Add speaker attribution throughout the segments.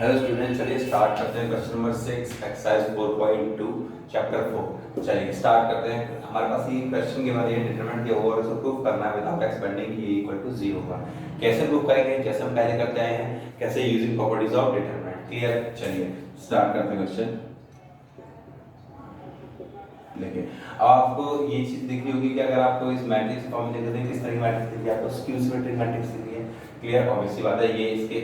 Speaker 1: Hello student, चलिए start करते हैं क्वेश्चन नंबर 6 एक्सरसाइज 4.2 चैप्टर 4। चलिए स्टार्ट करते हैं। हमारे पास ये क्वेश्चन के बारे में डिटरमिनेंट के ओवर से प्रूफ करना है विदाउट एक्सपेंडिंग ये इक्वल टू 0 का। कैसे प्रूफ करेंगे? जैसे हम पहले करते आए हैं, कैसे using properties of determinant. Clear? चलिए स्टार्ट करते हैं क्वेश्चन। देखिए, अब आपको ये चीज दिखी होगी कि अगर आपको इस मैट्रिक्स फॉर्म में देखते हैं किस तरह की मैट्रिक्स दिखी है, आपको स्क्यू सिमेट्रिक मैट्रिक्स दिखी है। क्लियर? ऑब्वियस सी बात है, ये इसके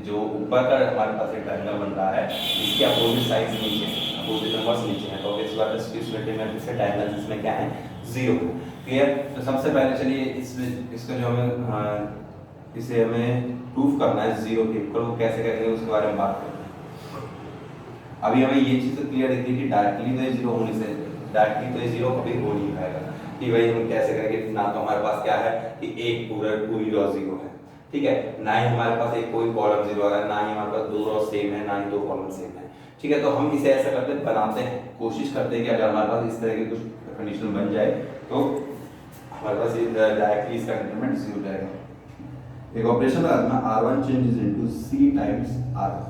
Speaker 1: जो ऊपर का हमारे पास एक ट्रायंगल बन रहा है, इसके अपोजिट साइड्स नीचे, अपोजिट नंबर्स नीचे हैं, तो ऑब्वियस सी बात है स्क्यू सिमेट्रिक मैट्रिक्स के डायगोनल्स इसमें क्या है? 0। क्लियर? तो सबसे पहले चलिए इसका जो हमें इसे हमें प्रूफ करना है 0 के इक्वल, वो कैसे करेंगे उसके बारे में बात करते हैं। अभी हमें ये चीज क्लियर दिखी कि डायरेक्टली तो 0 होने से डायरेक्टली तो 0 कभी हो नहीं पाएगा कि भाई हम कैसे करेंगे। ना तो हमारे पास क्या है कि एक पूरी रो 0 है, ठीक है, ना ही हमारे पास एक कोई कॉलम 0 है, ना ही हमारे पास दो रो सेम है, ना ही दो कॉलम सेम है, ठीक है। तो हम इसे ऐसा करते बनाते हैं, कोशिश करते हैं कि अगर हमारे पास इस तरह की कुछ कंडीशन बन जाए तो हमारे पास डायरेक्टली इसका डिटरमिनेंट 0 जाएगा। एक ऑपरेशन लगाना r1 changes into c times r1।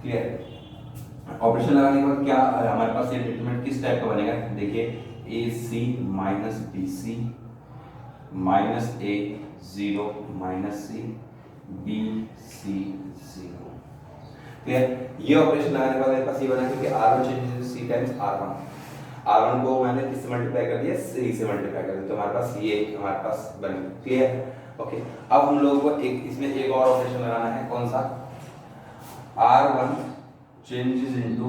Speaker 1: Clear? Operation लगाने के बाद क्या हमारे पास ये डिटरमिनेंट किस टाइप का बनेगा? देखिए, AC minus BC minus A 0 minus C BC 0। Clear? ये ऑपरेशन लगाने के बाद मेरे पास ये बना कि R1 changes C times R1 को मैंने किससे मल्टीप्लाई कर दिया? C से मल्टीप्लाई कर दिया, तो हमारे पास ये हमारे पास बन गया। क्लियर? ओके, अब हम लोगों को इसमें एक और ऑपरेशन लगाना है। कौन सा? R1 changes into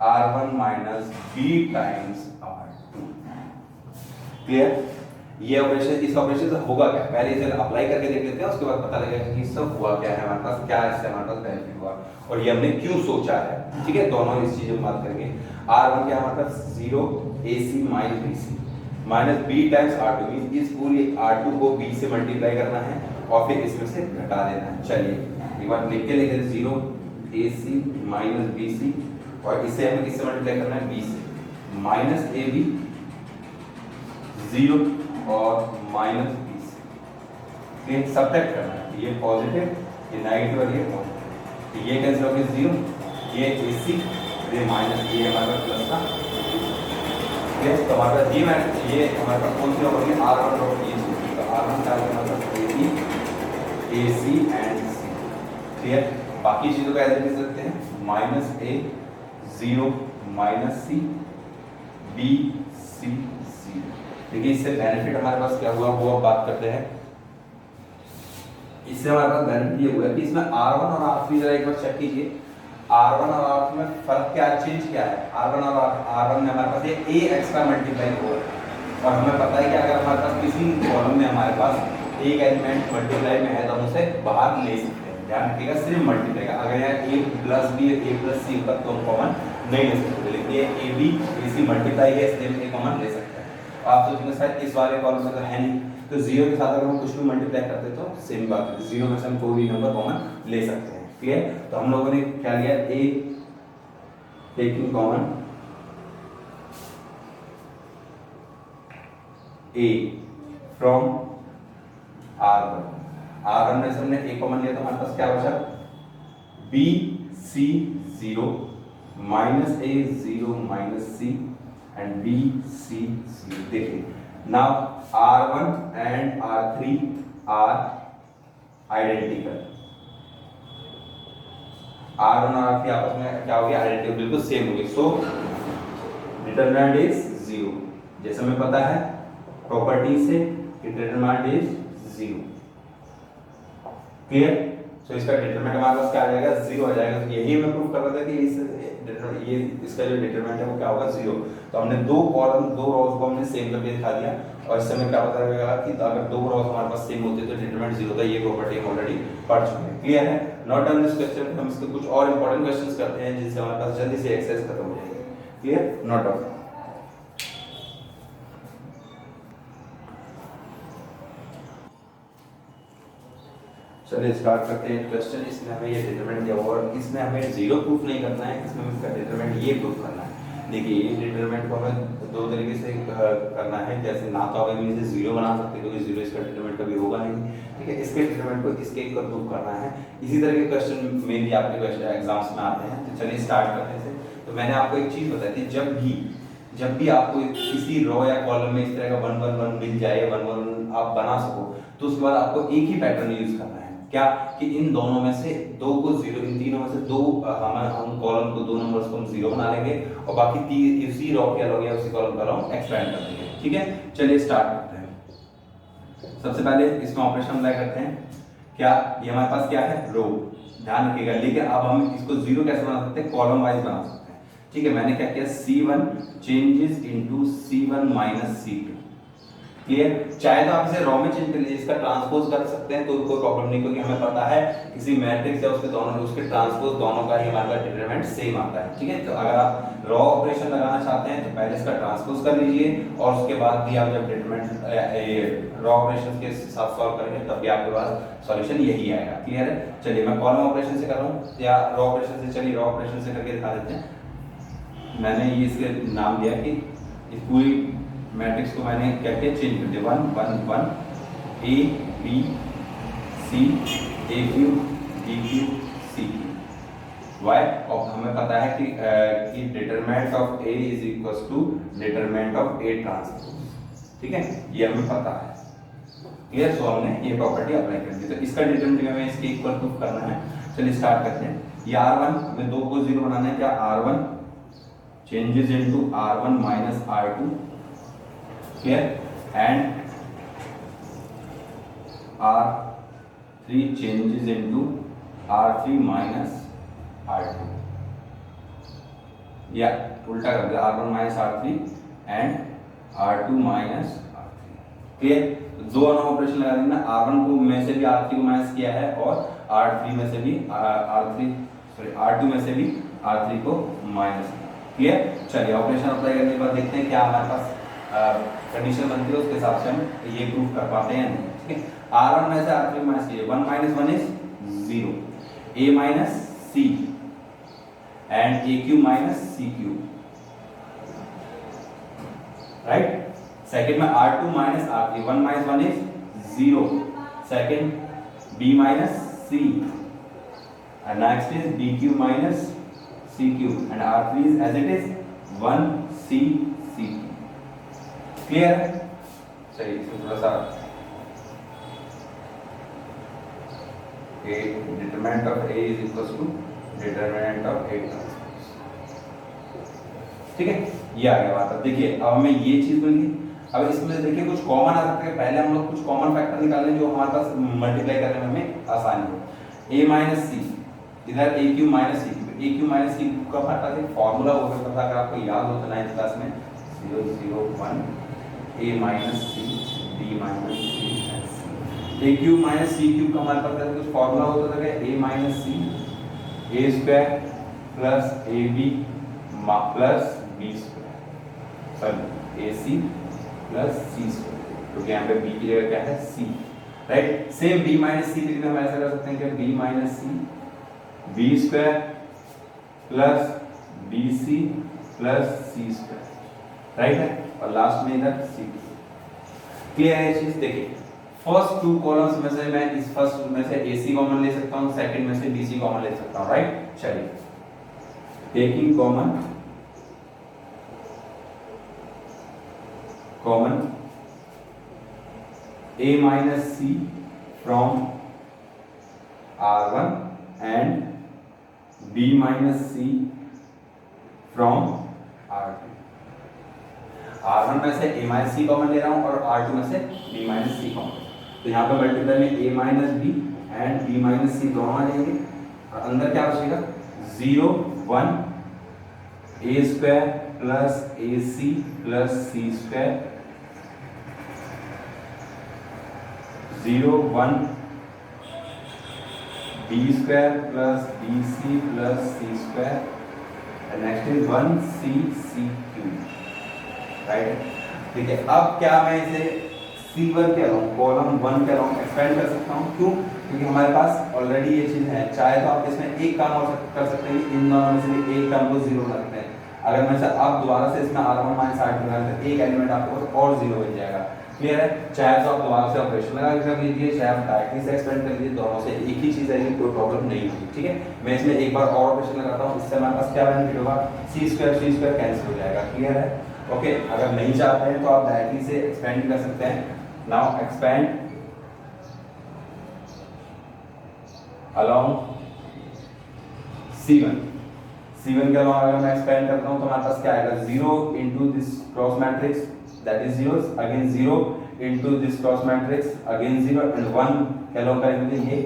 Speaker 1: R1 minus B times R2। Clear? ये ऑपरेशन, इस ऑपरेशन से होगा क्या, पहले इसे अप्लाई करके देख लेते हैं, उसके बाद पता लगेगा कि सब हुआ क्या है हमारे पास, क्या इससे हमारे पास बेनिफिट हुआ और ये हमने क्यों सोचा है। ठीक है, दोनों इस चीज में बात करेंगे। R1 क्या हमारे पास 0 AC minus BC minus B times R2, means इस पूरी R2 को B से मल्टीप्लाई करना है और फिर इसमें से घटा देना है। चलिए एक बार लिख के लेते हैं, 0 AC माइनस BC और इसे हमें किससे मल्टीप्लाई करना है? B से, माइनस AB 0 और माइनस B से। फिर सब्ट्रैक्ट करना है, ये पॉजिटिव, ये नेगेटिव और ये पॉजिटिव, तो ये कैंसिल हो गया 0, ये AC, ये माइनस, ये हमारा प्लस था। ठीक, तो हमारा ये हमारे पास कौन सी होगी? R1 और ये, तो R1 क्या होगा हमारे पास? AC and C। क्लियर? बाकी चीजों को ऐसे लिख सकते हैं, minus A 0 minus C BC 0। देखिए इससे बेनिफिट हमारे पास क्या हुआ वो अब बात करते हैं। इससे हमारे पास बेनिफिट ये हुआ कि इसमें R1 और R3 जरा एक बार चेक कीजिए, R1 और R3 में फर्क क्या, चेंज क्या है? R1 और R1 में हमारे पास ये A एक्स्ट्रा मल्टीप्लाई हुआ और हमें पता है कि अगर हमारे पास किसी कॉलम में हमारे पास एक एलिमेंट मल्टीप्लाई में है तो हम उसे बाहर ले सकते हैं। ध्यान रखिएगा, सिर्फ मल्टीप्लाई का, अगर यहाँ A plus B A plus C होता तो हम कॉमन नहीं ले सकते, लेकिन ये AB AC मल्टीप्लाई है इसलिए हम कॉमन ले सकते हैं। आप सोचेंगे शायद इस वाले कॉलम में तो है नहीं, तो 0 के साथ अगर हम कुछ भी मल्टीप्लाई करते तो सेम बात है, 0 में से हम कोई भी नंबर कॉमन ले सकते हैं। क्लियर? तो हम लोगों ने क्या लिया? A taking common A from R1 में से हमने A कॉमन लिया तो हमारे पास क्या बचा? BC 0 minus A 0 minus C and BC 0। देखिए, now R1 and R3 are identical, R1 और R3 आपस में क्या हो गया? आइडेंटिकल, बिल्कुल सेम हो गए। सो डिटरमिनेंट इज 0। जैसे हमें पता है प्रॉपर्टी से डिटरमिनेंट इज 0। क्लियर? सो इसका डिटरमिनेंट हमारे पास क्या आ जाएगा? 0 आ जाएगा। तो यही मैं प्रूव कर रहा था कि इसका जो डिटरमिनेंट है वो क्या होगा? 0। तो हमने दो कॉलम दो रोज को हमने सेम करके दिखा दिया और इससे हमें क्या पता लगेगा कि अगर दो रोज हमारे पास सेम होते तो डिटरमिनेंट 0 था। ये प्रॉपर्टी हम ऑलरेडी पढ़ चुके हैं। क्लियर है? नॉट डन दिस क्वेश्चन, हम इसके कुछ और इंपॉर्टेंट क्वेश्चंस करते हैं जिससे हमारे पास जल्दी से एक्सरसाइज खत्म हो जाएगी। क्लियर? Not done. चलिए स्टार्ट करते हैं क्वेश्चन। इसमें हमें ये डिटरमिनेंट दिया और इसमें हमें 0 प्रूफ नहीं करना है, इसमें इसका डिटरमिनेंट ये प्रूफ करना है। देखिए ये डिटरमिनेंट को हमें दो तरीके से करना है, जैसे ना तो आप इसे जीरो बना सकते क्योंकि जीरो इसका डिटरमिनेंट कभी होगा नहीं, ठीक है। इसके डिटरमिनेंट को इसके एक पर प्रूव करना है। इसी तरह के क्वेश्चन मेनली आपके क्वेश्चन एग्जाम्स में आते हैं। तो चलिए स्टार्ट करने से तो मैंने आपको एक चीज बताई थी, जब भी आपको किसी रो या कॉलम में इस तरह का 1 1 1 मिल जाए, 1 1 आप बना सको, तो उसके बाद आपको एक ही पैटर्न यूज करना है। क्या कि इन दोनों में से दो को जीरो, इन तीनों में से दो हम कॉलम को, दो नंबर्स को हम जीरो बना लेंगे और बाकी इसी रो के अलग या उसी कॉलम का हम एक्सपेंड कर देंगे, ठीक है। चलिए स्टार्ट करते हैं। सबसे पहले इसमें ऑपरेशन अप्लाई करते हैं। क्या ये हमारे पास क्या है, रो, ध्यान रखिएगा। लेकिन अब हम इसको जीरो कैसे बना सकते हैं, कॉलम वाइज बना सकते हैं, ठीक है। मैंने क्या किया, C1 changes into C1 minus C2, clear. चाहे तो आप इसे रॉ में चेंज कर लीजिए, इसका ट्रांसपोज कर सकते हैं तो कोई प्रॉब्लम नहीं, क्योंकि हमें पता है किसी मैट्रिक्स या उसके दोनों उसके ट्रांसपोज दोनों का ही हमारा डिटरमिनेंट सेम आता है, ठीक है। तो अगर आप रॉ ऑपरेशन लगाना चाहते हैं तो पहले इसका ट्रांसपोज कर लीजिए और उसके बाद भी आप जब डिटरमिनेंट रॉ ऑपरेशन के साथ सॉल्व करेंगे तब भी आपके पास सॉल्यूशन यही आएगा, क्लियर है। चलिए मैं कॉलम ऑपरेशन से कर रहा हूं या रॉ ऑपरेशन से, चलिए रॉ ऑपरेशन से करके दिखा देते हैं। मैंने ये इसके नाम दिया कि इस पूरी मैट्रिक्स को मैंने क्या किया, चेंज कर दिया, 1 1 1 A B C A Q B Q C Q Y, और हमें पता है कि determinant of A is equals to determinant of A transpose, ठीक है, ये हमें पता है, क्लियर। सो हमने ये प्रॉपर्टी अप्लाई कर दी। तो इसका डिटरमिनेंट हमें इसके इक्वल प्रूफ करना है। चलिए स्टार्ट करते हैं। ये R1 हमें दो को जीरो बनाना है। क्या R1 changes into R1 minus R2, clear, and R3 changes into R3 minus R2, या उल्टा कर दिया, R1 minus R3 and R2 minus R3, clear. दो नॉन ऑपरेशन लगा देना, R1 को में से भी R3 को माइनस किया है और R2 में से भी R3 को माइनस, क्लियर। चलिए ऑपरेशन अप्लाई करने के बाद देखते हैं क्या हमारे पास कंडीशन बनती है, उसके हिसाब से हम ये प्रूफ कर पाते हैं, ठीक है। R1 में से R3 माइनस किए, 1 minus 1 is 0, A minus C and AQ minus CQ, right. Second में R2 minus R3, 1 minus 1 is 0, second B minus C and next is BQ minus CQ and R3 is as it is 1 C CQ, clear है। चलिए इसको थोड़ा सा determinant of A is equals to determinant of A transpose, ठीक है, ये आ गया बात। अब देखिए अब हमें ये चीज मिली। अब इसमें देखिए कुछ कॉमन आ सकता है, पहले हम लोग कुछ कॉमन फैक्टर निकाल लें जो हमारे पास मल्टीप्लाई करने में हमें आसानी हो। A माइनस C, इधर AQ minus CQ, AQ minus CQ का फैक्टर एक फार्मूला हो सकता है, अगर आपको याद हो तो 9th क्लास में 0 0 1 A minus C B minus C and C, AQ minus CQ का हमारे पास कुछ फॉर्मूला होता था, A minus C A square plus AB plus B square, sorry AC plus C square, क्योंकि यहाँ पे B की जगह क्या है, C, right. Same B minus C भी हम ऐसा कर सकते हैं कि B minus C B square plus BC plus C square, right है, और लास्ट में इधर C, क्लियर है ये चीज। देखिए फर्स्ट टू कॉलम्स में से मैं इस फर्स्ट में से AC कॉमन ले सकता हूं, सेकंड में से BC कॉमन ले सकता हूं, राइट। चलिए taking common A minus C from R1 and B minus C from R2। R1 में से A minus C कॉमन ले रहा हूँ और R2 में से B minus C कॉमन, तो यहाँ पे मल्टीप्लाई में A minus B and B minus C दोनों आ जाएंगे और अंदर क्या बचेगा, 0 1 A square plus AC plus C square, 0 1 B square plus BC plus C square and next is 1 C C cube, right. ठीक है, अब क्या मैं इसे C1 कह रहा हूँ, कॉलम 1 कह रहा हूँ, एक्सपेंड कर सकता हूँ, क्यों, क्योंकि हमारे पास ऑलरेडी ये चीज है। चाहे तो आप इसमें एक काम और कर सकते हैं, इन दोनों में से एक टर्म को जीरो रखते हैं। अगर मैं से अब दोबारा से इसमें R1 माइनस R2 निकालें तो एक एलिमेंट आपको और 0 बन जाएगा। क्लियर है? चाहे तो आप दोबारा से ऑपरेशन लगा के कर लीजिए, चाहे आप डायरेक्टली से एक्सपेंड कर लीजिए, दोनों से एक ही चीज़ आएगी, कोई प्रॉब्लम नहीं होगी। ठीक है, मैं इसमें एक बार और ऑपरेशन लगाता हूँ, इससे हमारे पास क्या बेनिफिट होगा, c स्क्वायर कैंसिल हो जाएगा। क्लियर है? ओके, अगर नहीं चाहते हैं तो आप डायरेक्टली से एक्सपेंड कर सकते हैं। नाउ एक्सपेंड along C1 के along अगर मैं एक्सपेंड करता हूं तो हमारे पास क्या आएगा, 0 into this cross matrix that is 0 again 0 into this cross matrix again 0 and 1 के along करेंगे ये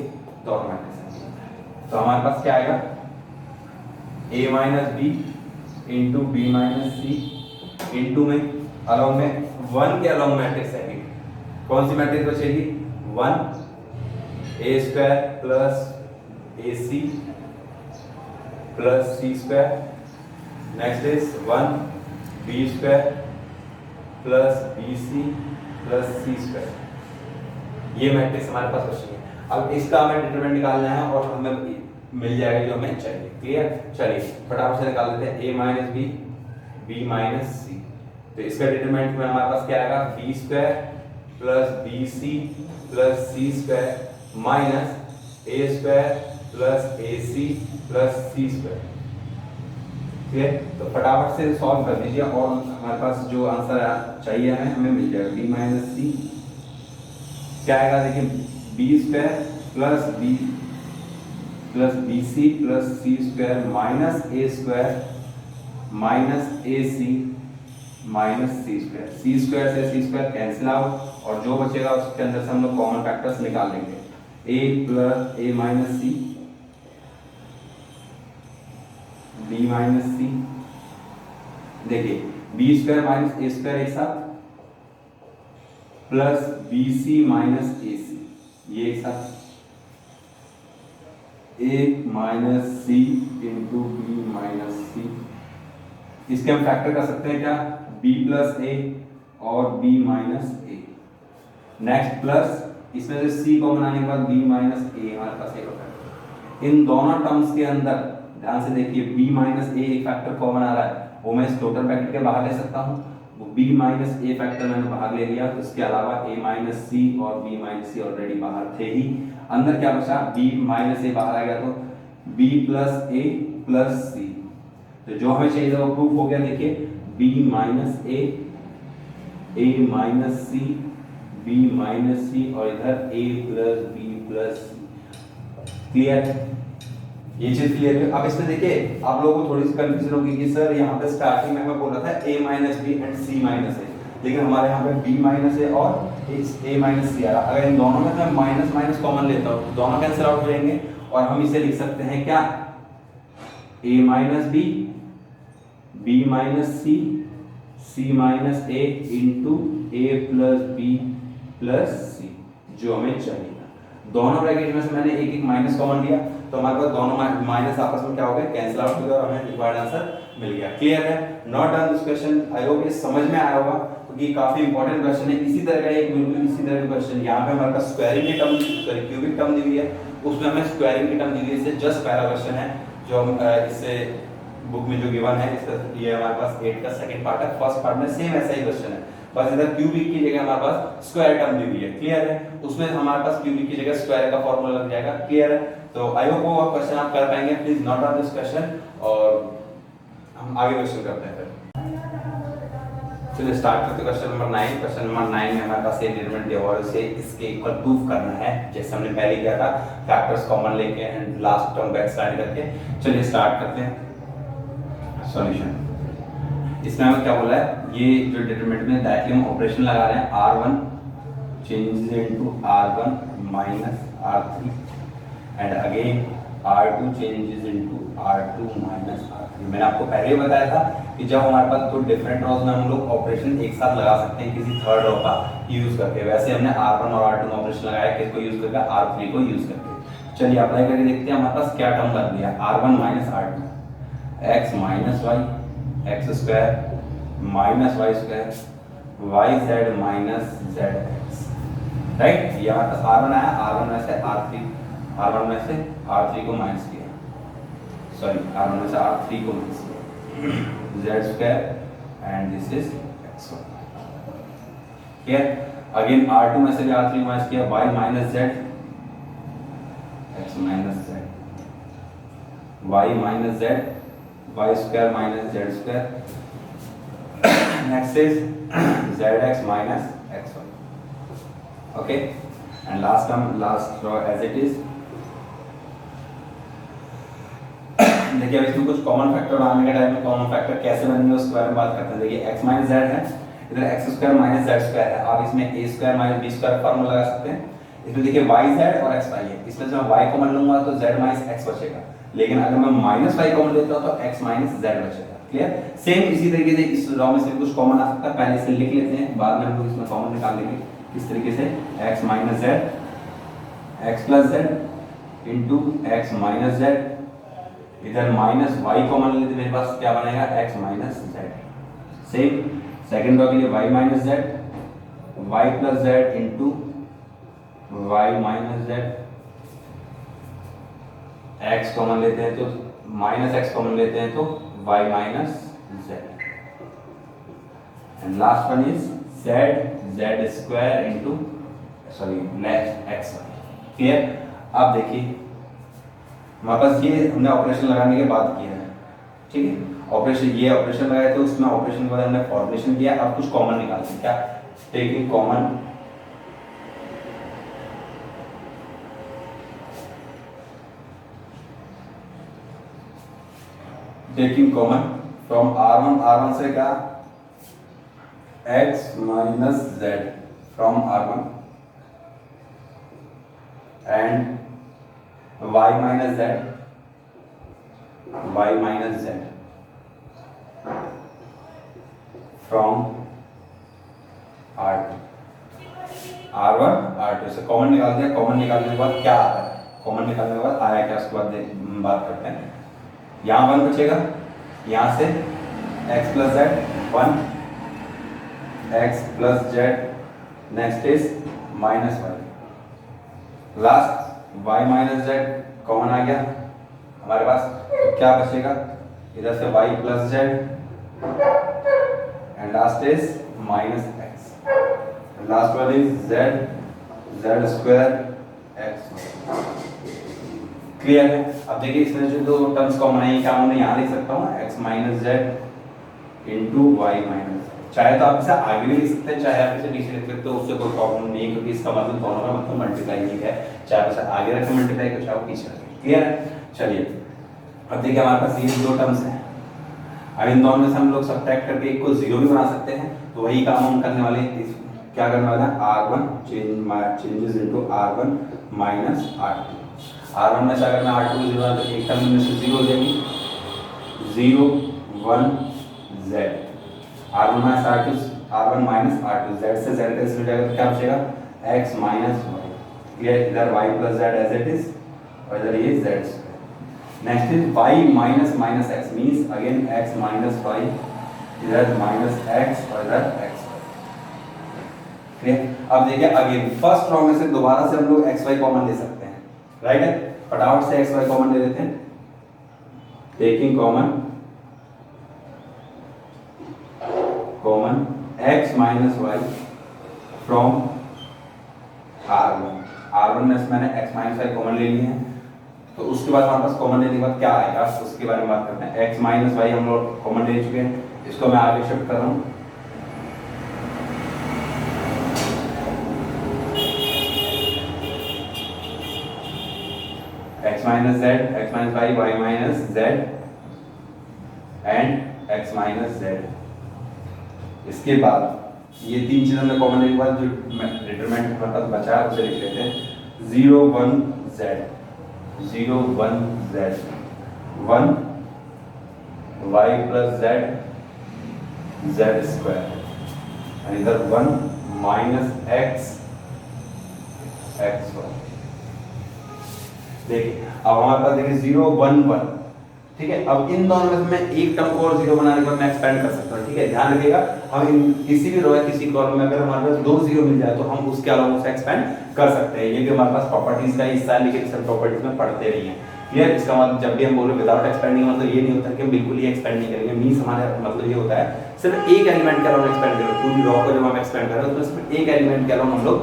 Speaker 1: दोनों मैट्रिक्स। तो हमारे पास क्या आएगा, a minus b into b minus c into में along में 1 के along मैट्रिक्स है, कौन सी मैट्रिक्स बचेगी, 1 a square plus ac plus c square, next is 1 b square plus bc plus c square। ये मैट्रिक्स हमारे पास बची है। अब इसका हमें डिटरमिनेंट निकालना है और हमें मिल जाएगा जो हमें चाहिए। क्लियर? चलिए फटाफट से निकाल लेते हैं, a minus b b minus c। तो इसका डिटरमिनेंट में हमारे पास क्या आएगा, b square plus bc plus c square minus a square plus ac plus c square. ठीक है, तो फटाफट से सॉल्व कर दीजिए और हमारे पास जो आंसर चाहिए हमें मिल जाएगा। b माइनस c क्या आएगा, देखिए b square plus b plus bc plus c square minus a square minus ac minus c square. c square से c स्क्वायर कैंसिल आउट और जो बचेगा उसके अंदर से हम लोग कॉमन फैक्टर्स निकाल लेंगे, a plus a minus c b minus c। देखिए b square minus a square एक साथ प्लस bc माइनस ac ये एक साथ, a minus c into B minus c। इसके हम फैक्टर कर सकते हैं क्या, b प्लस a और b minus a। Next plus इसमें से c को बनाने के बाद b माइनस a हमारे पास एक होता है। इन दोनों टर्म्स के अंदर ध्यान से देखिए b माइनस a एक फैक्टर कॉमन आ रहा है, वो मैं इस टोटल ब्रैकेट के बाहर ले सकता हूँ, वो b माइनस a फैक्टर मैंने बाहर ले लिया। तो इसके अलावा a माइनस c और b माइनस c ऑलरेडी बाहर थे ही, अंदर क्या बचा, b माइनस a बाहर आ गया तो b plus a plus c। तो जो हमें चाहिए था वो प्रूफ हो गया। देखिए b minus a minus c b minus c और इधर a plus b plus c। Clear है? ये चीज क्लियर है। अब इसमें देखिए आप लोगों को थोड़ी सी कंफ्यूजन होगी कि सर यहाँ पे स्टार्टिंग में हमें बोल रहा था a minus b and c minus a, लेकिन हमारे यहाँ पे b माइनस a और a माइनस c आ रहा। अगर इन दोनों में मैं माइनस माइनस कॉमन लेता हूँ तो दोनों कैंसिल आउट हो जाएंगे और हम इसे लिख सकते हैं क्या, a minus b minus c minus a into a plus b plus c, जो हमें चाहिए। दोनों ब्रैकेट में से मैंने एक एक माइनस कॉमन लिया तो हमारे पास दोनों माइनस आपस में क्या हो गए, कैंसिल आउट हो गया और हमें रिक्वायर्ड आंसर मिल गया। क्लियर है? Not done this question. I hope ये समझ में आया होगा क्योंकि ये काफी इंपॉर्टेंट क्वेश्चन है। इसी तरह का एक बिल्कुल इसी तरह का क्वेश्चन यहाँ पे हमारे पास स्क्वायरिंग की टर्म, सॉरी क्यूबिक टर्म दी हुई है, उसमें हमें स्क्वायरिंग की टर्म दी हुई है। इससे जस्ट पहला क्वेश्चन है जो हम इससे बुक में जो गिवन है, इसका ये हमारे पास 8 का सेकंड पार्ट है। फर्स्ट पार्ट में सेम ऐसा ही क्वेश्चन है, बस इधर क्यूबिक की जगह हमारे पास स्क्वायर टर्म दी हुई है। क्लियर है? उसमें हमारे पास क्यूबिक की जगह स्क्वायर का फार्मूला लग जाएगा। क्लियर है? तो आई होप वो क्वेश्चन आप कर पाएंगे। Please note down this question और हम आगे क्वेश्चन करते हैं। चलिए स्टार्ट करते हैं क्वेश्चन नंबर 9। क्वेश्चन नंबर 9 में हमारे पास ये डिटरमिनेंट दिया हुआ है, उसे इसके इक्वल प्रूफ करना है जैसे हमने पहले किया था, फैक्टर्स कॉमन लेके एंड लास्ट टर्म को एक्सपेंड करके। चलिए स्टार्ट करते हैं सॉल्यूशन। इसमें हमें क्या बोला है, ये जो डिटरमिनेंट में डायरेक्टली हम ऑपरेशन लगा रहे हैं, r1 changes into r1 minus r3 and again r2 changes into r2 minus r3। मैंने आपको पहले ही बताया था कि जब हमारे पास दो डिफरेंट रॉज में हम लोग ऑपरेशन एक साथ लगा सकते हैं किसी थर्ड रॉ का यूज करके, वैसे हमने r1 और r2 में ऑपरेशन लगाया, किसको यूज करके, r3 को यूज करके। चलिए अप्लाई करके देखते हैं हमारे पास क्या टर्म बन गया, r1 minus r2 x minus y x square minus y square yz minus zx। Right? ये हमारे पास r1 आया, r1 में से r3 को माइनस किया, सॉरी r1 में से r3 को माइनस किया। z square and this is x1. Clear? Again R2 में से भी R3 माइनस किया y minus z x minus z y minus z y square minus z square. Next is zx minus x1. Okay, and last term, last row as it is. देखिए अब इसमें कुछ common factor आने के time में common factor कैसे बनेंगे उसके बारे में बात करते हैं। देखिए x माइनस z है, इधर x square minus z square है, आप इसमें a square minus b square formula लगा सकते हैं। इसमें देखिए y z और x y है, इसमें से मैं y कॉमन लूंगा तो z माइनस x बचेगा, लेकिन अगर मैं माइनस y कॉमन लेता हूं तो x माइनस z बचेगा। क्लियर? सेम इसी तरीके से इस रॉ में से कुछ कॉमन आ सकता है, पहले से लिख लेते हैं, बाद में हम लोग इसमें कॉमन निकाल लेंगे। इस तरीके से x minus z x plus z into x minus z, इधर माइनस y कॉमन लेते मेरे पास क्या बनेगा x minus z। Same second raw के लिए y minus z y plus z into y minus z, x common लेते हैं तो माइनस x कॉमन लेते हैं तो y minus z, and last one is z square into sorry x। Clear? अब देखिए हमारे पास ये हमने ऑपरेशन लगाने के बाद किया है, ठीक है, ऑपरेशन ये ऑपरेशन लगाए थे, उसमें ऑपरेशन के बाद हमने फॉर्मुलेशन किया। अब कुछ कॉमन निकालते हैं, क्या? टेकिंग कॉमन फ्रॉम R1 से क्या x minus z from R1 and y minus z from R1 R2 से कॉमन निकाल दिया। कॉमन निकालने के बाद क्या आता है, कॉमन निकालने के बाद आया क्या उसके बाद बात करते हैं। यहाँ 1 बचेगा, यहाँ से x plus z 1 x plus z, next is minus y, last y minus z common आ गया हमारे पास, तो क्या बचेगा इधर से y plus z and last is minus x, last one is z square x। Clear है? अब देखिए इसमें जो दो टर्म्स कॉमन है क्या मैं यहाँ लिख सकता हूँ x minus z into Y minus, चाहे तो आप इसे आगे भी लिख सकते हैं, चाहे आप इसे नीचे लिख सकते हो, उससे कोई प्रॉब्लम नहीं है, क्योंकि इसका मतलब दोनों का मतलब मल्टीप्लाई ही है, चाहे आप इसे आगे रखें मल्टीप्लाई को, चाहे आप पीछे रखें। क्लियर है? चलिए अब देखिए हमारे पास ये दो टर्म्स हैं, अब इन दोनों में से हम लोग सब्ट्रैक्ट करके एक को जीरो भी बना सकते हैं, तो वही काम हम करने वाले हैं। क्या करने वाला है, R1 changes into R1 minus R2। R1 में से अगर मैं R2 जीरो बनाता हूं तो एक टर्म में से जीरो हो जाएगी, 0 1 z, R1 minus R2 z से z कैंसिल हो जाएगा तो क्या बचेगा x माइनस y। क्लियर? इधर y plus z as it is और इधर ये z square. Next is y minus minus x means again x minus y, इधर माइनस x और इधर x। क्लियर? अब देखिए अगेन फर्स्ट रॉ में से दोबारा से हम लोग xy कॉमन ले सकते हैं, राइट है? फटाफट से xy कॉमन ले लेते हैं, taking common x minus y from R1 में से मैंने x माइनस y कॉमन ले लिए हैं, तो उसके बाद हमारे पास कॉमन लेने के बाद क्या आएगा उसके बारे में बात करते हैं। x माइनस y हम लोग कॉमन ले चुके हैं, इसको मैं आगे शिफ्ट कर रहा हूँ, x minus z, x minus y, y minus z and x minus z। इसके बाद ये तीन चीजें हमने कॉमन लेने के बाद जो डिटरमिनेंट हमारे पास बचा है उसे लिख लेते हैं 0 1 z 0 1 z 1 y plus z z square और इधर 1 माइनस x x 1। देखिए अब हमारे पास देखिए 0 1 1, ठीक है। अब इन दोनों में मैं एक टर्म को और जीरो बनाने के बाद मैं एक्सपेंड कर सकता हूँ, ठीक है। ध्यान रखिएगा हम किसी भी रो या किसी कॉलम में अगर हमारे पास दो जीरो मिल जाए तो हम उसके अलावा उसे एक्सपेंड कर सकते हैं, ये भी हमारे पास प्रॉपर्टीज का हिस्सा है, लेकिन सब प्रॉपर्टीज में पढ़ते नहीं है। क्लियर। इसका मतलब जब भी हम बोलो विदाउट एक्सपेंडिंग मतलब ये नहीं होता कि हम बिल्कुल ही एक्सपेंड नहीं करेंगे, मींस हमारा मतलब ये होता है सिर्फ एक एलिमेंट के अलावा एक्सपेंड करें, पूरी रॉ को जब हम एक्सपेंड करें तो सिर्फ एक एलिमेंट के अलावा हम लोग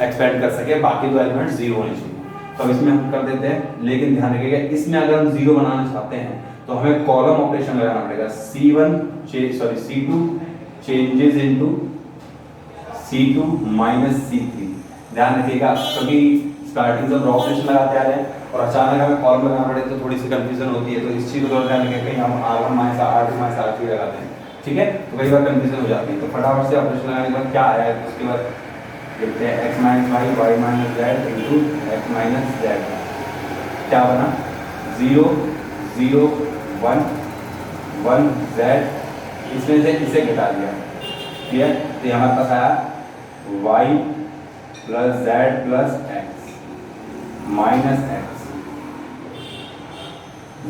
Speaker 1: एक्सपेंड कर सके, बाकी दो एलिमेंट जीरो होने चाहिए। तो इसमें हम कर देते हैं, लेकिन ध्यान रखिएगा इसमें अगर हम जीरो बनाना चाहते हैं तो हमें कॉलम ऑपरेशन लगाना पड़ेगा। C2 changes into C2 minus C3। ध्यान रखिएगा कभी स्टार्टिंग से रॉ ऑपरेशन लगाते आ रहे हैं और अचानक हमें कॉलम लगाना पड़े तो थोड़ी सी कंफ्यूजन होती है, तो इस चीज को ध्यान रखिएगा कहीं हम R1 minus R2 minus R3 लगाते हैं, ठीक है, तो कई बार कंफ्यूजन हो जाती है। तो फटाफट से ऑपरेशन लगाने के बाद क्या आया है उसके बाद लिखते हैं x minus Y Y minus Z into X minus Z. क्या बना 0 0 1 1 जेड, इसमें से इसे घटा दिया, ठीक है, तो हमारे पास आया y plus Z plus X minus x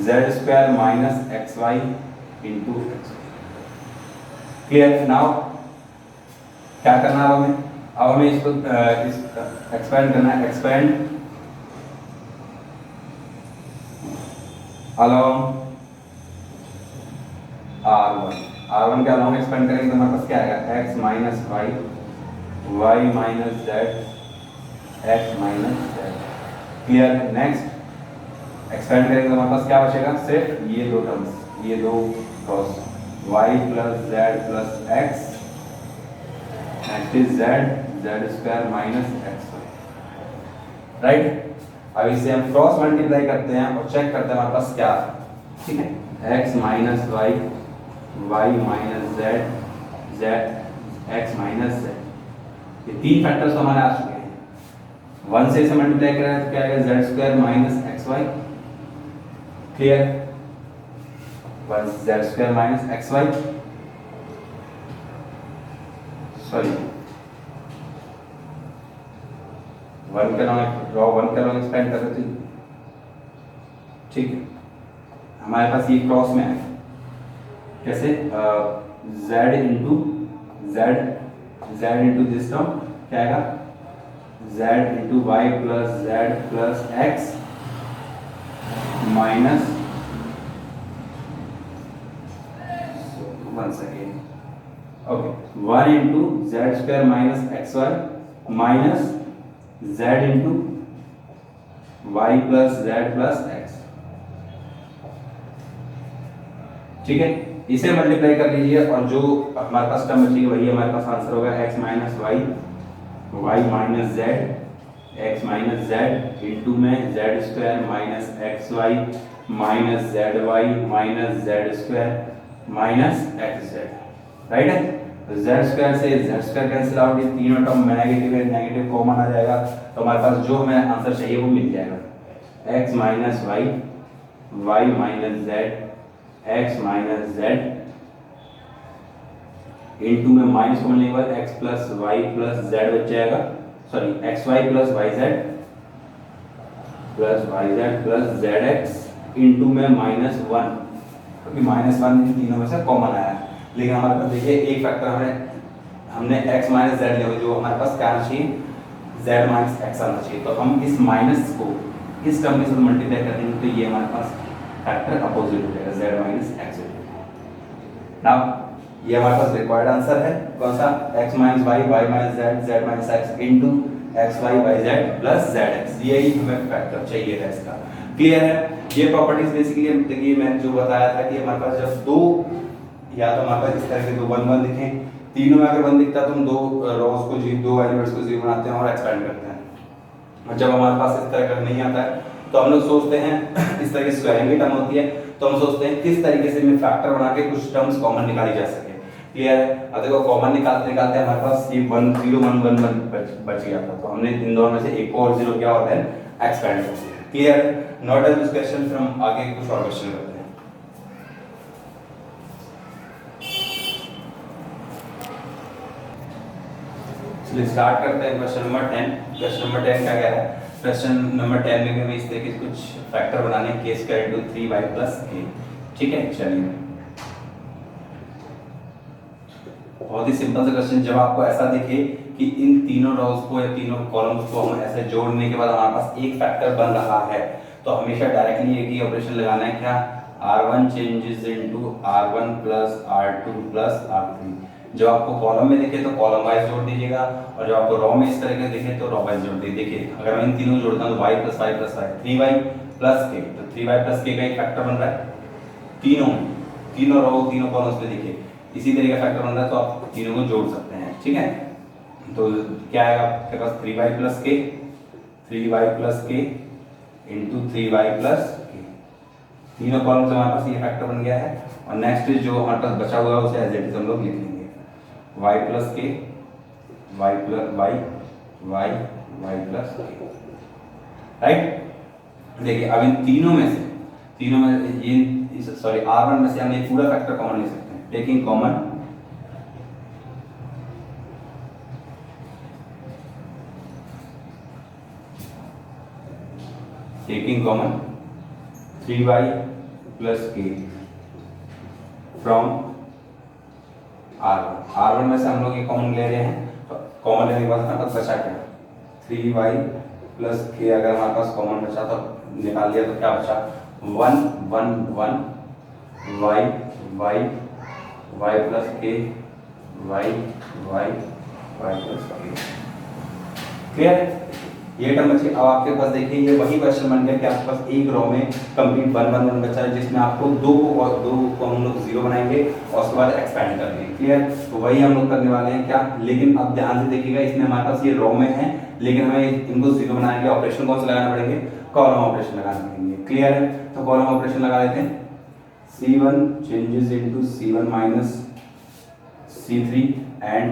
Speaker 1: Z square minus x Y into X. Clear. Now क्या करना है हमें, अब हमें इसको एक्सपेंड करना है, एक्सपेंड अलोंग R1 के अलोंग एक्सपेंड करेंगे तो हमारे पास क्या आएगा x minus Y Y minus Z x minus Z. Clear. Next expand करेंगे तो हमारे पास क्या बचेगा, सिर्फ ये दो टर्म्स, ये दो cross y plus Z plus X next is Z square minus x Y, right. अब इसे हम क्रॉस मल्टीप्लाई करते हैं और चेक करते हैं हमारे पास क्या, ठीक है, x minus Y Y minus Z Z x minus Z, ये तीन फैक्टर्स तो हमारे आ चुके हैं। 1 से इसे मल्टीप्लाई करें तो क्या आएगा Z square minus x Y. Clear. 1 Z square minus x Y, sorry 1 के लॉन्ग रॉ 1 के लॉन्ग एक्सपेंड कर रहे थे, ठीक है, हमारे पास ये क्रॉस में है कैसे z into z into this term क्या आएगा z into Y plus Z plus X minus 1 second okay 1 into Z square minus x Y minus z into Y plus Z plus X, ठीक है। इसे multiply कर लीजिए और जो हमारे पास टर्म बची है वही हमारे पास आंसर होगा x minus Y Y minus Z x minus Z into में z square minus x Y minus z y minus z square minus x z, right है। तो जेड स्क्वायर से जेड स्क्वायर कैंसिल आउट, ये तीनों term negative है, negative common आ जाएगा, तो हमारे पास जो हमें आंसर चाहिए वो मिल जाएगा x minus Y Y minus Z x minus Z into में माइनस कॉमन लेने के बाद X plus Y plus Z बच जाएगा, sorry X Y plus Y Z plus Z X into में माइनस 1, क्योंकि माइनस 1 इन तीनों में से कॉमन आया है, लेकिन हमारे पास देखिए एक फैक्टर हमने x माइनस जेड लिया, जो हमारे पास क्या आना चाहिए z माइनस एक्स आना चाहिए, तो हम इस माइनस को इस टर्म के साथ मल्टीप्लाई कर देंगे तो ये हमारे पास फैक्टर अपोजिट हो जाएगा z माइनस एक्स। नाउ ये हमारे पास रिक्वायर्ड आंसर है कौन सा, x minus Y Y minus Z Z minus X into X Y Y Z plus Z X, यही हमें फैक्टर चाहिए था इसका। क्लियर है। ये प्रॉपर्टीज बेसिकली देखिए मैंने जो बताया था कि हमारे पास जब दो या तो हमारे पास इस तरह के दो 1 1 दिखें, तीनों में अगर 1 दिखता तो हम दो रोज को दो एलिमेंट्स को 0 बनाते हैं और एक्सपेंड करते हैं, और जब हमारे पास इस तरह का नहीं आता है तो हम लोग सोचते हैं इस तरह की स्क्वायरिंग की टर्म होती है, तो हम सोचते हैं किस तरीके से मैं फैक्टर बना के कुछ टर्म्स कॉमन निकाली जा सके। क्लियर है। अब देखो कॉमन निकालते निकालते हमारे पास ये 1 0 1 1 1 बच गया था, तो हमने इन दोनों में से एक और 0 क्या होता है एक्सपेंड कर दिया। क्लियर है। नोट डाउन दिस क्वेश्चन, फिर हम आगे कुछ और क्वेश्चन करते हैं। चलिए स्टार्ट करते हैं क्वेश्चन नंबर 10। क्वेश्चन नंबर 10 क्या है, क्वेश्चन नंबर 10 में हमें इस तरीके से कुछ फैक्टर बनाने के square into 3y plus a, ठीक है। चलिए बहुत ही सिंपल सा क्वेश्चन, जब आपको ऐसा दिखे कि इन तीनों रोज को या तीनों कॉलम्स को हम ऐसे जोड़ने के बाद हमारे पास एक फैक्टर बन रहा है, तो हमेशा डायरेक्टली एक ही ऑपरेशन लगाना है, क्या, R1 changes into R1 plus R2 plus R3। जब आपको कॉलम में दिखे तो कॉलम वाइज जोड़ दीजिएगा, और जब आपको रो में इस तरह के दिखे तो रो वाइज जोड़ दीजिए। देखिए अगर मैं इन तीनों को जोड़ता हूं तो y plus Y plus Y, 3y plus k, तो 3y प्लस k का एक फैक्टर बन रहा है तीनों रो तीनों कॉलम्स में। देखिए इसी तरह का फैक्टर बन रहा है, तो आप तीनों को जोड़ सकते हैं, ठीक है। तो क्या आएगा आपके पास 3y plus k, 3y plus k into 3y plus k, तीनों कॉलम से हमारे पास ये फैक्टर बन गया है। और नेक्स्ट जो हमारे पास बचा हुआ है उसे एज इट इज हम लोग लिख लेंगे, y plus k, y plus y, y plus k, right. देखिए अब इन तीनों में ये सॉरी R1 में से हम ये पूरा फैक्टर कॉमन ले सकते हैं, taking common taking common 3y plus k from R1 में से हम लोग ये कॉमन ले रहे हैं, तो कॉमन लेने के बाद हमारे पास बचा क्या, 3y प्लस k अगर हमारे पास कॉमन बचा तो निकाल लिया तो क्या बचा, 1 1 1 y y y plus k y y y plus k, clear. ये टर्म बची। अब आपके पास देखिए ये वही क्वेश्चन बन गया कि आपके पास एक रो में कंप्लीट 1 1 1 बचा है, जिसमें आपको दो को हम लोग जीरो बनाएंगे और उसके बाद एक्सपेंड कर देंगे, क्लियर। तो वही हम लोग करने वाले हैं क्या, लेकिन अब ध्यान से देखिएगा इसमें हमारे पास ये रो में है, लेकिन हमें इनको जीरो बनाने के लिए ऑपरेशन कौन सा लगाना पड़ेंगे, कॉलम ऑपरेशन लगाना पड़ेंगे, क्लियर है। तो कॉलम ऑपरेशन लगा लेते हैं, C1 changes into C1 minus C3 and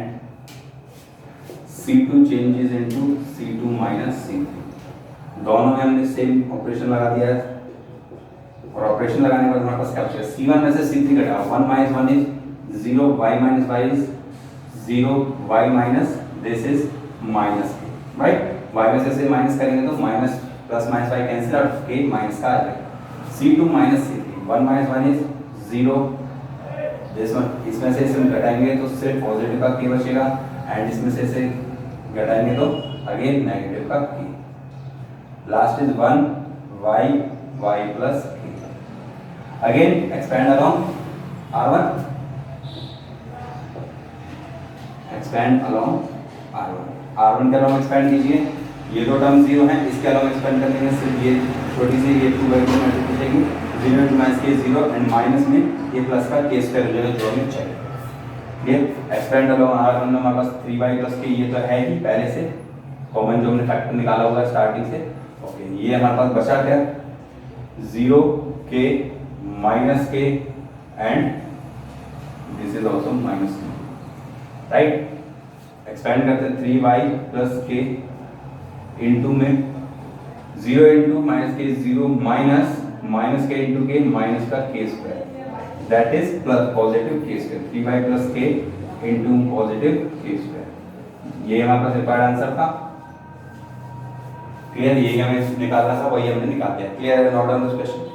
Speaker 1: C2 changes into C2 minus C3। दोनों में हमने सेम ऑपरेशन लगा दिया है, और ऑपरेशन लगाने के बाद हमारे पास क्या बचेगा, C1 में से C3 घटा, 1 minus 1 is 0, y minus y is 0, y minus this is minus k, right. y में से माइनस करेंगे तो minus plus minus y cancel out, k minus का आ जाएगा। C2 minus C3, 1 minus 1 is 0, this one, इसमें से इसे घटाएंगे तो सिर्फ पॉजिटिव का k बचेगा, एंड इसमें से इसे घटाएंगे तो अगेन नेगेटिव का k, last is 1 y y plus k। Again expand along R1, expand along R1 के अलोंग एक्सपेंड कीजिए, ये दो टर्म जीरो हैं, इसके अलावा एक्सपेंड करने में सिर्फ ये छोटी सी ये 2 वैल्यू मल्टीप्लाई करेंगे, 0 into minus k 0 and minus में ये प्लस का k स्क्वायर हो जाएगा जो हमें चाहिए, ये एक्सपेंड अलोंग R1 में हमारे पास 3y प्लस k ये तो है ही पहले से कॉमन जो हमने फैक्टर निकाला हुआ है स्टार्टिंग से, ओके। ये हमारे पास बचा क्या, 0 k minus k and this is also minus k, right. Expand करते हैं 3y प्लस k इनटू में 0 into minus k 0 minus k into k minus का k square, that is plus positive k square, 3y plus k into positive k square. ये हमारे पास required answer था, clear. ये हमें निकालना था, वही हमने निकाल दिया, क्लियर है। Note down this question.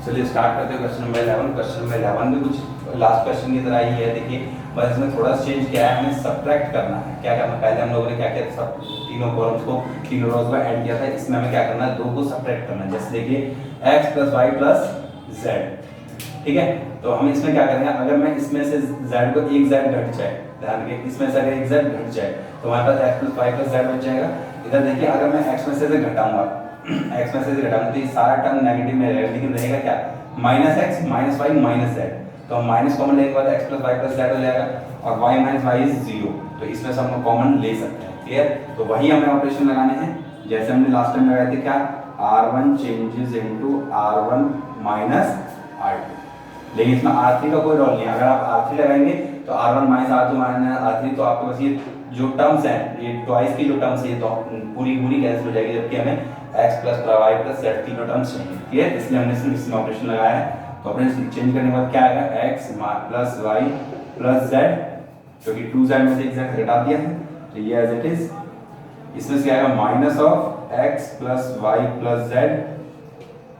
Speaker 1: चलिए स्टार्ट करते हैं क्वेश्चन नंबर 11। क्वेश्चन नंबर 11 में कुछ लास्ट क्वेश्चन की तरह ही है, देखिए बस इसमें थोड़ा सा चेंज किया है, हमें सब्ट्रैक्ट करना है। क्या करना, पहले हम लोगों ने क्या किया था, सब तीनों कॉलम्स को तीनों रोज में ऐड किया था, इसमें हमें क्या करना है, दो को सब्ट्रैक्ट करना है। जैसे देखिए x plus Y plus Z, ठीक है। तो हम इसमें क्या करेंगे, अगर मैं इसमें से z को एक z घट जाए, ध्यान रखिए इसमें से अगर एक z घट जाए तो हमारे पास x plus Y plus Z बच जाएगा। इधर देखिए अगर मैं x में से घटाऊंगा, x में से घटाऊंगा तो ये सारा टर्म नेगेटिव में रहेगा, लेकिन रहेगा क्या, minus x minus Y minus Z. तो हम माइनस कॉमन लेने के बाद x plus Y plus Z हो जाएगा, और y माइनस वाई इज 0, तो इसमें से हम कॉमन ले सकते हैं, क्लियर। तो वही हमें ऑपरेशन लगाने हैं जैसे हमने लास्ट टाइम लगाए थे, क्या, R1 changes into R1 minus R2, लेकिन इसमें R3 का कोई रोल नहीं है। अगर आप R3 लगाएंगे तो R1 minus R2 minus R3, तो आपके पास ये जो टर्म्स हैं, ये ट्वाइस की जो टर्म्स है, तो पूरी कैंसिल हो जाएगी, जबकि हमें x plus Y plus Z तीनों टर्म्स चाहिए, ठीक है। इसलिए हमने सिर्फ इसमें ऑपरेशन लगाया है। तो ऑपरेशन चेंज करने के बाद क्या आएगा, x plus Y plus Z, क्योंकि 2z में से एक z घटा दिया है तो ये एज इट इज। इसमें से आएगा minus of x plus Y plus Z,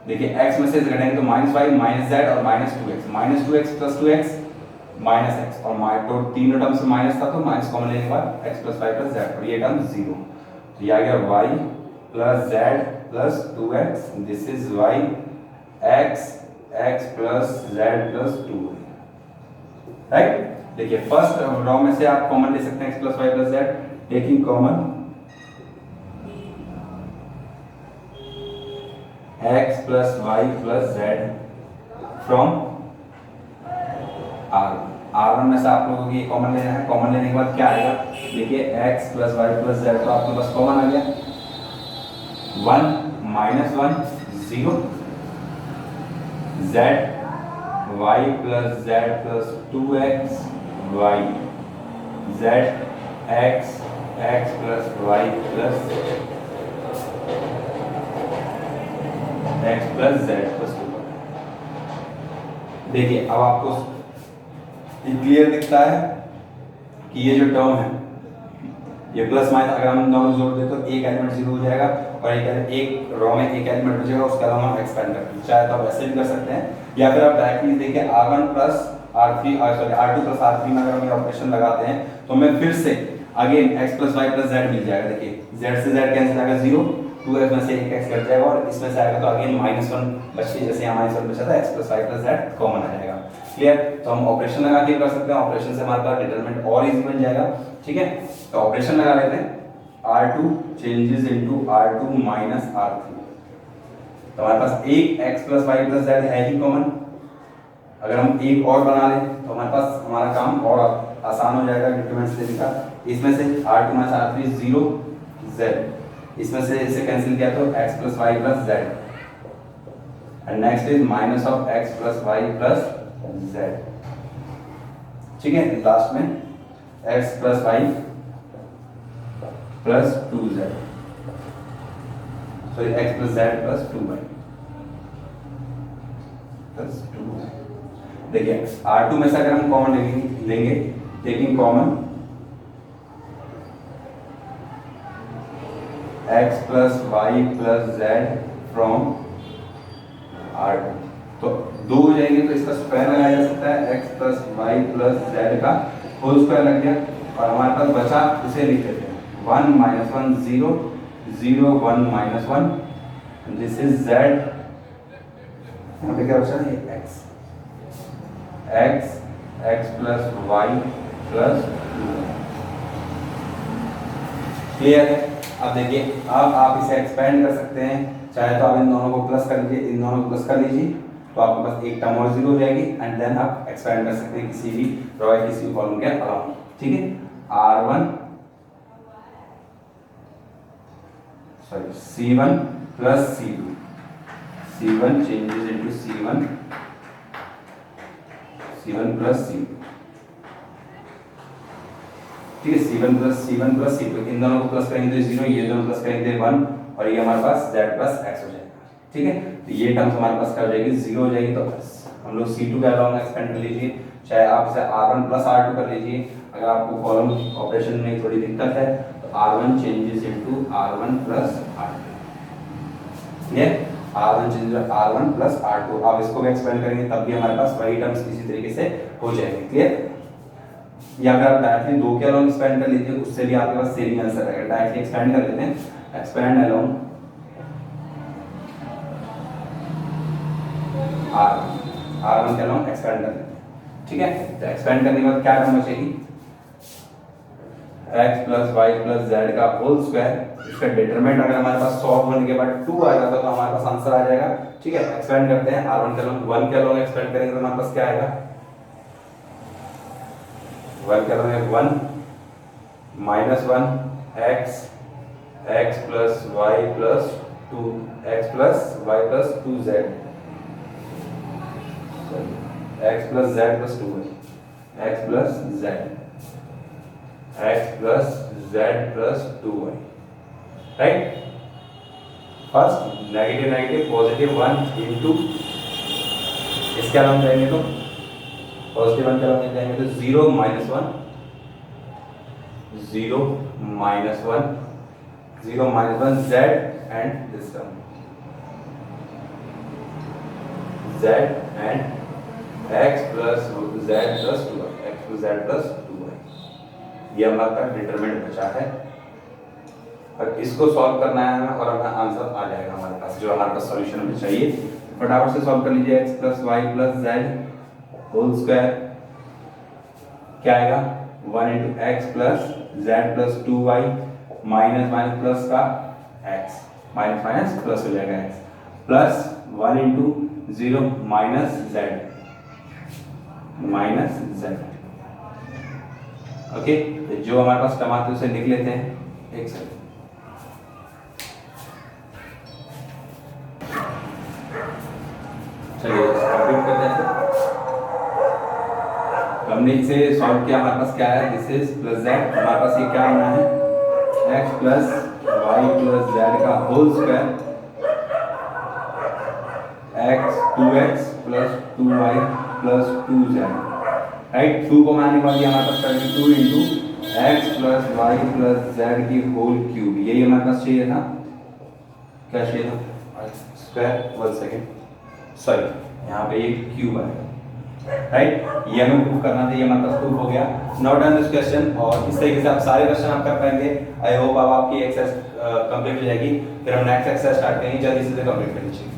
Speaker 1: देखिए x में से घटाएंगे तो माइनस वाई माइनस जेड और minus 2x plus 2x minus X और तो तीनों टर्म से माइनस था तो माइनस कॉमन लेने के बाद X plus Y plus Z और ये टर्म जीरो, तो ये आ गया Y plus Z plus 2x, this is Y X X plus Z plus 2, right. देखिए फर्स्ट रॉ में से आप कॉमन ले सकते हैं X plus Y plus Z, taking common X plus Y plus Z from R1 में से आप लोगों को ये कॉमन लेना है। कॉमन लेने के बाद क्या आएगा, देखिए x plus Y plus Z तो आपके पास कॉमन आ गया, 1 minus 1 0, z y plus Z plus 2x y, z x x plus Y plus x plus Z plus 2। देखिए अब आपको क्लियर दिखता है कि ये जो टर्म है ये प्लस माइनस अगर हम दोनों जोड़ दें तो एक एलिमेंट जीरो हो जाएगा और एक रो में एक एलिमेंट बचेगा, उसके अलावा हम एक्सपेंड करते हैं। चाहे तो आप ऐसे भी कर सकते हैं या फिर आप डायरेक्टली देखिए R1 plus R3 sorry R2 plus R3 में अगर हम ये ऑपरेशन लगाते हैं तो हमें फिर से again x plus Y plus z मिल जाएगा। देखिए z से z कैंसिल आएगा 0, 2x में से एक x कट जाएगा और इसमें से आएगा तो अगेन माइनस 1 बच्चे जैसे यहाँ माइनस 1 बचा था x plus Y plus z common आ जाएगा। क्लियर, तो हम ऑपरेशन लगा के कर सकते हैं, ऑपरेशन से हमारे पास डिटरमिनेंट और इजी बन जाएगा। ठीक है, तो ऑपरेशन लगा लेते हैं, R2 changes into R2 minus R3, तो हमारे पास एक x plus Y plus Z है ही कॉमन। अगर हम एक और बना लें तो हमारे पास हमारा काम और आसान हो जाएगा डिटरमिनेंट्स लेने का। इसमें से R2 माइनस R3 0 z, इसमें से इसे कैंसिल किया तो x plus Y plus Z, and next is minus of x plus Y plus z। ठीक है, लास्ट में x plus Y plus 2z, sorry x plus z plus 2y plus 2। देखिए R2 में से अगर हम कॉमन लेंगे taking common x plus Y plus Z from R2 तो दो हो जाएंगे तो इसका स्क्वायर लगाया जा सकता है, x plus Y plus Z का होल स्क्वायर लग गया और हमारे पास बचा उसे लिख देते हैं 1 minus 1 0 0 1 minus 1, this is z, यहाँ पे क्या बचा है x x x plus Y plus 2। Clear है। अब देखिए अब आप इसे एक्सपेंड कर सकते हैं, चाहे तो आप इन दोनों को प्लस कर लीजिए, इन दोनों को प्लस कर लीजिए तो आपके पास एक टर्म और जीरो हो जाएगी एंड देन आप एक्सपेंड कर सकते हैं किसी भी रो या किसी भी कॉलम के अलावा। ठीक है, R1 sorry C1 plus C2, C1 changes into C1 plus C2। ठीक है, C1 प्लस C2 इन दोनों को प्लस करेंगे तो 0, ये दोनों प्लस करेंगे 1 और ये हमारे पास z प्लस x हो जाएगा। ठीक है, तो ये टर्म्स हमारे पास क्या हो जाएगी 0 हो जाएगी, तो हम लोग C2 के अलावा एक्सपेंड कर लीजिए, चाहे आप इसे R1 प्लस R2 कर लीजिए। अगर आपको कॉलम ऑपरेशन में थोड़ी दिक्कत है तो R1 changes into R1 plus R2, ये R1 changes R1 plus R2, आप इसको भी एक्सपेंड करेंगे तब भी हमारे पास वही टर्म्स इसी तरीके से हो जाएंगे। क्लियर, या अगर आप डायरेक्टली दो के अलाउंग एक्सपेंड कर लीजिए उससे भी आपके पास सेम आंसर रहेगा। डायरेक्टली एक्सपेंड कर लेते हैं, एक्सपेंड अलाउंग R1 के अलाउंग एक्सपेंड कर लेते हैं। ठीक है, तो एक्सपेंड करने के बाद क्या टर्म बचेगी x plus Y plus Z का होल स्क्वायर, इसका डिटरमिनेंट अगर हमारे पास सॉल्व होने के बाद 2 आ जाता तो हमारे पास आंसर आ जाएगा। ठीक है, एक्सपेंड करते हैं, R1 के अलाउंग 1 के अलाउंग एक्सपेंड करेंगे तो हमारे पास क्या आएगा 1 के along 1 minus 1 x plus Y plus 2 x plus Y plus 2z, x plus z plus 2 x plus z, x plus z plus 2y, right. First negative negative positive 1 into, इसके अलावा जाएंगे तो पॉजिटिव 1 के अलावा जाएंगे तो 0 minus 1 0 minus 1 0 minus 1 z and this term z and x plus z plus 2y। plus z plus 2y। ये हमारा डिटरमिनेंट बचा है और इसको सॉल्व करना है हमें और अपना आंसर आ जाएगा हमारे पास, जो हमारे पास सॉल्यूशन हमें चाहिए। फटाफट से सॉल्व कर लीजिए। x plus y plus z whole square क्या आएगा 1 into x plus z plus 2y minus minus plus का x, माइनस माइनस प्लस हो जाएगा x plus 1 into 0 minus z minus z। Okay, तो जो हमारे पास टर्म आते हैं उसे लिख लेते हैं। एक सेकंड, चलिए कंप्लीट करते हैं। हमने इसे सॉल्व किया, हमारे पास क्या है, दिस इज प्लस जेड, हमारे पास ये क्या बना है x plus Y plus Z का whole square x 2x plus 2y plus 2z, right. 2 को मानने के बाद हमारे पास करेंगे 2 into x plus Y plus z की होल क्यूब, यही हमारे पास चाहिए था। क्या चाहिए था, स्क्वायर, 1 सेकेंड, सॉरी यहाँ पे ये क्यूब आएगा, राइट। ये हमें प्रूव करना था, ये हमारे पास प्रूफ हो गया। नाउ डन दिस क्वेश्चन, और इस तरीके से आप सारे क्वेश्चन आप कर पाएंगे। आई होप अब आपकी एक्सरसाइज कंप्लीट हो जाएगी। फिर हम नेक्स्ट एक्सरसाइज स्टार्ट करेंगे, जल्दी से कंप्लीट करनी चाहिए।